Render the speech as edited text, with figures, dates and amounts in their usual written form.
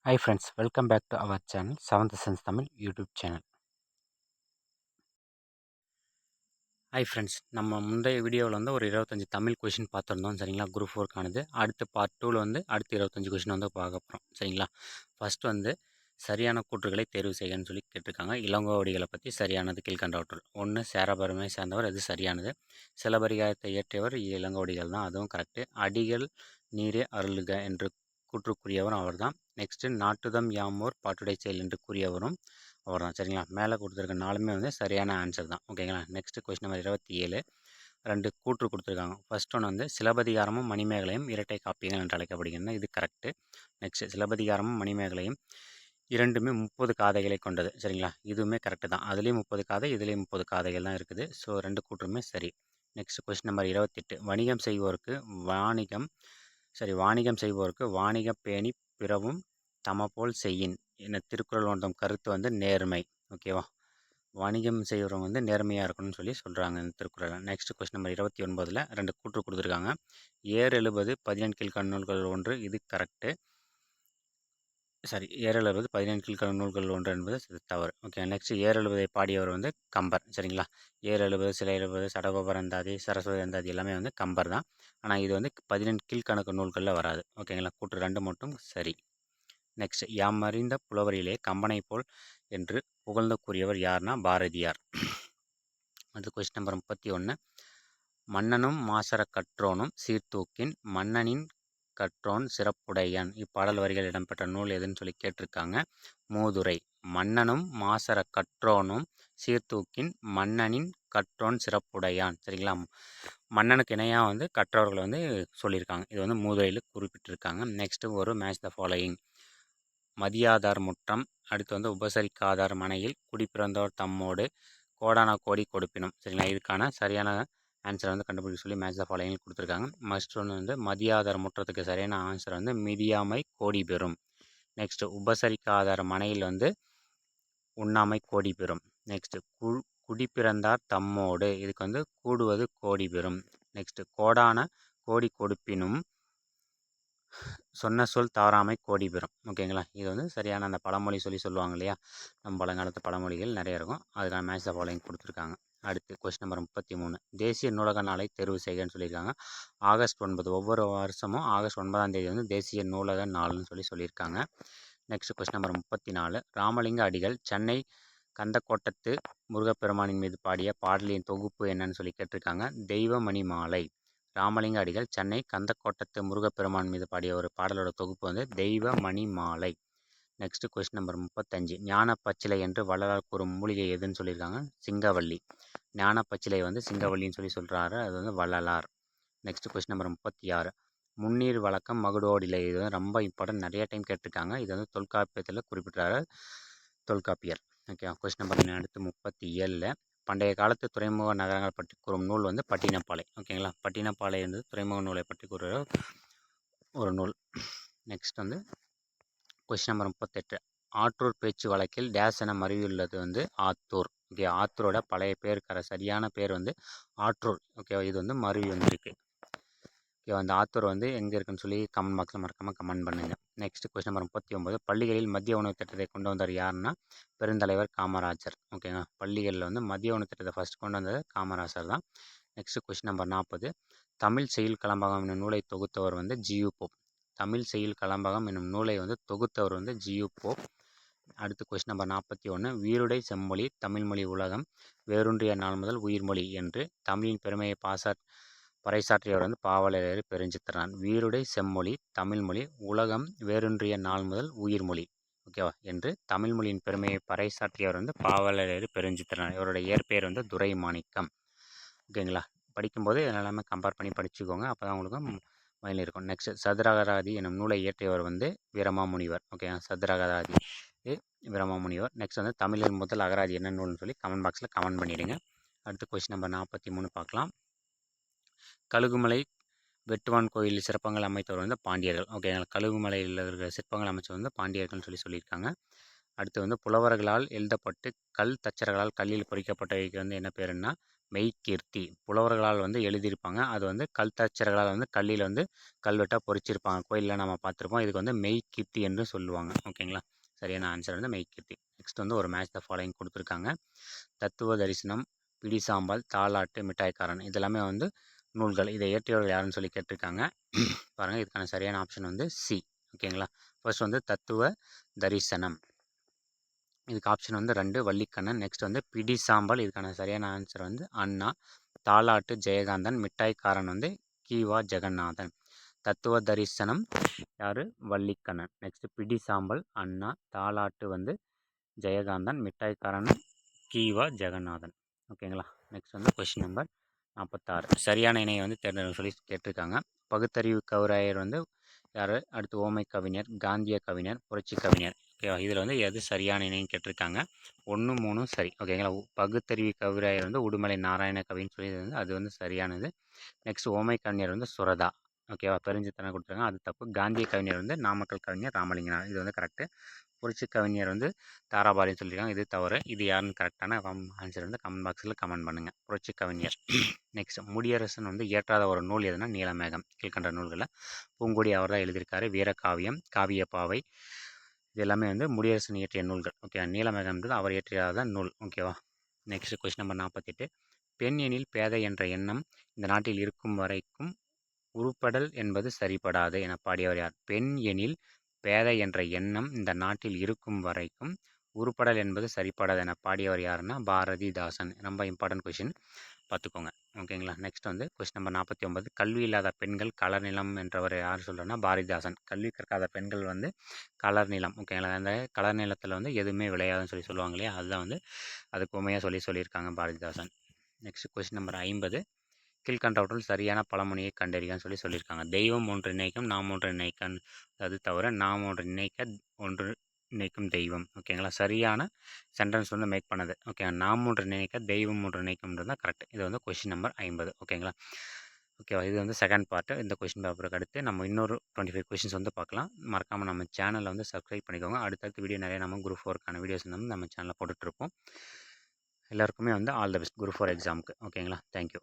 Hi friends, welcome back to our channel 7th Sense Tamil YouTube channel. Hi friends, நம்ம முந்தைய வீடியோவில் வந்து ஒரு 25 தமிழ் கொஷின் பார்த்துருந்தோம் சரிங்களா. குரூப் 4க்கானது. அடுத்து பார்ட் 2ல் வந்து அடுத்து 25 கொஷின் வந்து பார்க்க போகிறோம் சரிங்களா. ஃபஸ்ட் வந்து சரியான கூற்றுகளை தேர்வு செய்யன்னு சொல்லி கேட்டிருக்காங்க. இளங்கோவடிகளை பற்றி சரியானது கீழ்கண்டவற்றுள். 1. சேரபெருமை சேர்ந்தவர், அது சரியானது. சிலப்பதிகாரத்தை இயற்றியவர் இளங்கோவடிகள் தான், அதுவும் கரெக்டு. அடிகள் நீரே அருளுக என்று கூற்றுக்குரியவரும் அவர் தான். நெக்ஸ்ட்டு நாட்டுதம் யாமோர் பாட்டுடை செயல் என்று கூறியவரும் அவர் தான் சரிங்களா. மேலே கொடுத்துருக்க நாலுமே வந்து சரியான ஆன்சர் தான் ஓகேங்களா. Next question number 27. 2 கூற்று கொடுத்துருக்காங்க. ஃபர்ஸ்ட் ஒன்று வந்து சிலப்பதிகாரமும் மணிமேகலையும் இரட்டை காப்பியங்கள் என்று அழைக்கப்படுகின்றன, இது கரெக்டு. நெக்ஸ்ட் சிலப்பதிகாரமும் மணிமேகலையும் இரண்டுமே 30 காதைகளை கொண்டது சரிங்களா, இதுவுமே கரெக்டு தான். அதுலேயும் 30 காதை, இதுலேயும் 30 காதைகள் தான் இருக்குது. ஸோ 2 கூற்றுமே சரி. Next question number 28. வணிகம் செய்வோருக்கு வாணிகம் பேணி பிறவும் தமபோல் செய்யின் என்ன திருக்குறள் ஒன்றும் கருத்து வந்து நேர்மை. ஓகேவா, வணிகம் செய்கிறவங்க வந்து நேர்மையாக இருக்கணும்னு சொல்லி சொல்கிறாங்க இந்த திருக்குறளை. Next question number 29. 2 கூற்று கொடுத்துருக்காங்க. ஏர் எழுபது 17 கீழ்க்கண் நூல்கள் ஒன்று, இது கரெக்டு. ஏர் எழுபது 17 கீழ்க்கண் நூல்கள் ஒன்று என்பது தவறு. ஓகே, நெக்ஸ்ட் ஏர் எழுபதை பாடியவர் வந்து கம்பர் சரிங்களா. ஏர் எழுபது, சிலை எழுபது, சடகோபர் அந்தாதி, சரஸ்வதி அந்தாதி எல்லாமே வந்து கம்பர் தான். ஆனால் இது வந்து 17 கீழ்கணக்கு நூல்களில் வராது ஓகேங்களா. கூற்று 2 மட்டும் சரி. நெக்ஸ்ட் யாமறிந்த புலவரிலே கம்பனை போல் என்று புகழ்ந்து கூறியவர் யார்னா பாரதியார். அது கொஸ்டின் நம்பர் 31. மன்னனும் மாசற கற்றோனும் சீர்தூக்கின் மன்னனின் கற்றோன் சிறப்புடையான் இப்பாடல் வரிகள் இடம்பெற்ற நூல் எதுன்னு சொல்லி கேட்டிருக்காங்க. மூதுரை. மன்னனும் மாசற கற்றோனும் சீர்தூக்கின் மன்னனின் கற்றோன் சிறப்புடையான் சரிங்களா. மன்னனுக்கு இணையாக வந்து கற்றவர்களை வந்து சொல்லியிருக்காங்க. இது வந்து மூதுரையில் குறிப்பிட்டிருக்காங்க. நெக்ஸ்ட்டு ஒரு மேட்ச் த ஃபாலோயிங். மதியாதார் முற்றம், அடுத்து வந்து உபசரிக்காதார் மனையில் குடிப்பிறந்தோர் தம்மோடு கோடான கோடி கொடுப்பினும் சரிங்களா. இதுக்கான சரியான ஆன்சரை வந்து கண்டுபிடிக்க சொல்லி மேட்ச் த ஃபாலோயிங் கொடுத்துருக்காங்க. மஸ்ட் ஒன்று வந்து மதியாதார் முற்றத்துக்கு சரியான ஆன்சர் வந்து மிதியாமை கோடி பெறும். நெக்ஸ்ட் உபசரிக்காதார் மனையில் வந்து உண்ணாமை கோடி பெறும். நெக்ஸ்ட் குடிப்பிறந்தார் தம்மோடு, இதுக்கு வந்து கூடுவது கோடி பெறும். நெக்ஸ்ட் கோடான கோடி கொடுப்பினும் சொன்ன சொல் தவறாமை கோடி பெறும். ஓகேங்களா, இது வந்து சரியான அந்த பழமொழி சொல்லுவாங்க இல்லையா, நம்ம பழங்காலத்து பழமொழிகள் நிறைய இருக்கும். அதுக்கான மேட்ச் த ஃபாலோயிங் கொடுத்துருக்காங்க. அடுத்து கொஸ்டின் நம்பர் 33. தேசிய நூலக நாளை தேர்வு செய்கன்னு சொல்லியிருக்காங்க. ஆகஸ்ட் 9. ஒவ்வொரு வருஷமும் ஆகஸ்ட் 9ஆம் தேதி வந்து தேசிய நூலக நாள்னு சொல்லியிருக்காங்க. Next question number 34. ராமலிங்க அடிகள் சென்னை கந்தக்கோட்டத்து முருகப்பெருமானின் மீது பாடிய பாடலின் தொகுப்பு என்னன்னு சொல்லி கேட்டிருக்காங்க. தெய்வமணி மாலை. ராமலிங்க அடிகள் சென்னை கந்தக்கோட்டத்து முருகப்பெருமான் மீது பாடிய ஒரு பாடலோட தொகுப்பு வந்து தெய்வமணி மாலை. Next question number 35. ஞான பச்சிலை என்று வள்ளலார் கூறும் மூலிகை எதுன்னு சொல்லியிருக்காங்க. சிங்கவள்ளி. ஞான பச்சிலை வந்து சிங்கவள்ளின்னு சொல்லி சொல்கிறாரு, அது வந்து வள்ளலார். Next question number 36. முன்னீர் வழக்கம் மகுடோடிலை, இது வந்து ரொம்ப இம்பார்ட்டன்ட், நிறைய டைம் கேட்டிருக்காங்க. இது வந்து தொல்காப்பியத்தில் குறிப்பிட்டாரு தொல்காப்பியர். ஓகே, கொஸ்டின் நம்பர் அடுத்து 37. பண்டைய காலத்து துறைமுக நகரங்கள் பற்றி கூறும் நூல் வந்து பட்டினப்பாலை. ஓகேங்களா, பட்டினப்பாலை வந்து துறைமுக நூலை பற்றி கூறுற ஒரு நூல். நெக்ஸ்ட் வந்து கொஸ்டின் நம்பர் 38. ஆற்றூர் பேச்சு வழக்கில் டேஸ் என மருவியுள்ளது வந்து ஆத்தூர். ஓகே, ஆத்தூரோட பழைய பேர் சரியான பேர் வந்து ஆற்றூர். ஓகேவா, இது வந்து மருவி வந்திருக்கு. ஓகே, அந்த ஆத்தூர் வந்து எங்கே இருக்குன்னு சொல்லி கமெண்ட் பாக்ஸில் மறக்காமல் கமெண்ட் பண்ணுங்கள். Next question number 39. பள்ளிகளில் மதிய உணவு திட்டத்தை கொண்டு வந்தார் யாருன்னா பெருந்தலைவர் காமராஜர். ஓகேங்க, பள்ளிகளில் வந்து மதிய உணவு திட்டத்தை ஃபஸ்ட் கொண்டு வந்தது காமராஜர் தான். Next question number 40. தமிழ் செய்யுள் கலம்பகம் என்னும் நூலை தொகுத்தவர் வந்து ஜியு போப். தமிழ் செய்யுள் கலம்பகம் என்னும் நூலை வந்து தொகுத்தவர் வந்து ஜியு போப். அடுத்து கொஸ்டின் நம்பர் 41. வீருடை செம்மொழி தமிழ்மொழி உலகம் வேரூன்றிய நாள் முதல் உயிர்மொழி என்று தமிழின் பெருமையை பறைசாற்றியவர் வந்து பாவலரேறு பெருஞ்சித்திரனார். வீருடை செம்மொழி தமிழ்மொழி உலகம் வேரூன்றிய நாள் முதல் உயிர்மொழி ஓகேவா என்று தமிழ்மொழியின் பெருமையை பறைசாற்றியவர் வந்து பாவலரேறு பெருஞ்சித்திரனார். இவரோட இயற்பெயர் வந்து துரை மாணிக்கம். ஓகேங்களா, படிக்கும்போது எல்லாமே கம்பேர் பண்ணி படிச்சுக்கோங்க, அப்போ தான் உங்களுக்கு மைண்டில் இருக்கும். நெக்ஸ்ட் சதுரகராதி என்னும் நூலை இயற்றியவர் வந்து வீரமாமுனிவர். ஓகே, சதுரகராதி வீரமாமுனிவர். நெக்ஸ்ட் வந்து தமிழின் முதல் அகராதி என்ன நூல்னு சொல்லி கமெண்ட் பாக்ஸில் கமெண்ட் பண்ணிடுங்க. அடுத்து கொஸ்டின் நம்பர் 43 பார்க்கலாம். கழுகுமலை வெட்டுவான் கோயில் சிற்பங்கள் அமைத்தவர் வந்து பாண்டியர்கள். ஓகேங்களா, கழுகுமலையில் இருக்கிற சிற்பங்கள் அமைச்சவர் வந்து பாண்டியர்கள்னு சொல்லியிருக்காங்க. அடுத்து வந்து புலவர்களால் எழுதப்பட்டு கல் தச்சர்களால் கல்லில் பொறிக்கப்பட்டவைக்கு வந்து என்ன பேருன்னா மெய்க்கீர்த்தி. புலவர்களால் வந்து எழுதியிருப்பாங்க. அது வந்து கல்தச்சர்களால் வந்து கல்லில் வந்து கல்வெட்டா பொறிச்சிருப்பாங்க. கோயில்ல நம்ம பார்த்துருப்போம். இதுக்கு வந்து மெய்க்கீர்த்தி என்று சொல்லுவாங்க. ஓகேங்களா? சரியான ஆன்சர் வந்து மெய்க்கீர்த்தி. நெக்ஸ்ட் வந்து ஒரு மேட்ச் த ஃபாலோயிங் கொடுத்துருக்காங்க. தத்துவ தரிசனம், பிடிசாம்பல், தாலாட்டு, மிட்டாய்க்காரன் இதெல்லாமே வந்து நூல்கள். இதை இயற்றியவர்கள் யாருன்னு சொல்லி கேட்டிருக்காங்க. பாருங்கள், இதுக்கான சரியான ஆப்ஷன் வந்து சி. ஓகேங்களா? ஃபர்ஸ்ட் வந்து தத்துவ தரிசனம். இதுக்கு ஆப்ஷன் வந்து 2 வள்ளிக்கண்ணன். நெக்ஸ்ட் வந்து பிடி சாம்பல். இதுக்கான சரியான ஆன்சர் வந்து அண்ணா. தாலாட்டு ஜெயகாந்தன். மிட்டாய்க்காரன் வந்து கீவா ஜெகநாதன். தத்துவ தரிசனம் யார்? வள்ளிக்கண்ணன். நெக்ஸ்ட் பிடி சாம்பல் அண்ணா. தாலாட்டு வந்து ஜெயகாந்தன். மிட்டாய்க்காரன் கீவா ஜெகநாதன். ஓகேங்களா? நெக்ஸ்ட் வந்து கொஸ்டின் நம்பர் 46. சரியான இணையை வந்து தேர்ந்தெடுக்க சொல்லி கேட்டிருக்காங்க. பகுத்தறிவு கவுராயர் வந்து யார்? அடுத்து ஓமை கவிஞர், காந்திய கவிஞர், புரட்சி கவிஞர். ஓகேவா? இதில் வந்து எது சரியான இணைன்னு கேட்டிருக்காங்க. 1, 3 சரி. ஓகேங்களா? பகுத்தறிவு கவிராயர் வந்து உடுமலை நாராயண கவின்னு சொல்லி வந்து அது வந்து சரியானது. நெக்ஸ்ட் ஓமை கவிஞர் வந்து சுரதா. ஓகேவா? பெருஞ்சித்தனை கொடுத்துருக்காங்க, அது தப்பு. காந்திய கவிஞர் வந்து நாமக்கல் கவிஞர் ராமலிங்கனார். இது வந்து கரெக்டு. புரட்சி கவிஞர் வந்து தாராபாரின்னு சொல்லியிருக்காங்க, இது தவறு. இது யாருன்னு கரெக்டான ஆன்சர் வந்து கமெண்ட் பாக்ஸில் கமெண்ட் பண்ணுங்கள். புரட்சி கவிஞர். நெக்ஸ்ட் முடியரசன் வந்து இயற்றாத ஒரு நூல் எதுனா நீலமேகம். கீழ்கண்ட நூல்களில் பூங்கொடி அவர் தான் எழுதியிருக்காரு. வீரகாவியம், காவியப்பாவை இது எல்லாமே வந்து முடியரசன் இயற்றிய நூல்கள். ஓகே, நீலமேகம்ன்றது அவர் இயற்றியாத நூல். ஓகேவா? Next question number 48. பெண் எனில் பேதை என்ற எண்ணம் இந்த நாட்டில் இருக்கும் வரைக்கும் உருப்படல் என்பது சரிபடாது என பாடியவர் யார்? பெண் எனில் பேதை என்ற எண்ணம் இந்த நாட்டில் இருக்கும் வரைக்கும் உருப்படல் என்பது சரிபடாது என பாடியவர் யாருன்னா பாரதிதாசன். ரொம்ப இம்பார்ட்டன்ட் கொஷின், பார்த்துக்கோங்க. ஓகேங்களா? நெக்ஸ்ட் வந்து கொஸ்டின் நம்பர் 49. கல்வி இல்லாத பெண்கள் கலர் நிலம் என்றவர் யார் சொல்கிறேன்னா பாரதிதாசன். கல்வி கற்காத பெண்கள் வந்து கலர் நிலம். ஓகேங்களா? அந்த கலர் நிலத்தில் வந்து எதுவுமே விளையாதுன்னு சொல்லி சொல்லுவாங்க இல்லையா, அதுதான் வந்து அதுக்கு உண்மையாக சொல்லியிருக்காங்க பாரதிதாசன். Next question number 50. கீழ்கண்டவற்றுள் சரியான பழமொழியை கண்டறியன்னு சொல்லியிருக்காங்க. தெய்வம் ஒன்று நினைக்கும் நாம் ஒன்று நினைக்க, அது தவிர நாம் ஒன்று நினைக்க ஒன்று நினைக்கும் தெய்வம். ஓகேங்களா? சரியான சென்டென்ஸ் வந்து மேக் பண்ணது. ஓகே, நாம் ஒன்று நினைக்க தெய்வம் ஒன்று நினைக்கும்ன்றது தான் கரெக்ட். இது வந்து கொஸ்டின் நம்பர் 50. ஓகேங்களா? ஓகேவா? இது வந்து செகண்ட் பார்ட்டு. இந்த கொஸ்டின் பேப்பருக்கு அடுத்து நம்ம இன்னொரு 25 கொஸ்டின்ஸ் வந்து பார்க்கலாம். மறக்காமல் நம்ம சேனலை வந்து சப்ஸ்கிரைப் பண்ணிக்கோங்க. அடுத்தடுத்த வீடியோ நிறைய நம்ம குரூப் 4க்கான வீடியோஸ் வந்து நம்ம சேனலில் போட்டுட்ருப்போம். எல்லாருக்குமே வந்து ஆல் த பெஸ்ட் குரூப் 4 எக்ஸாமுக்கு. ஓகேங்களா? தேங்க்யூ.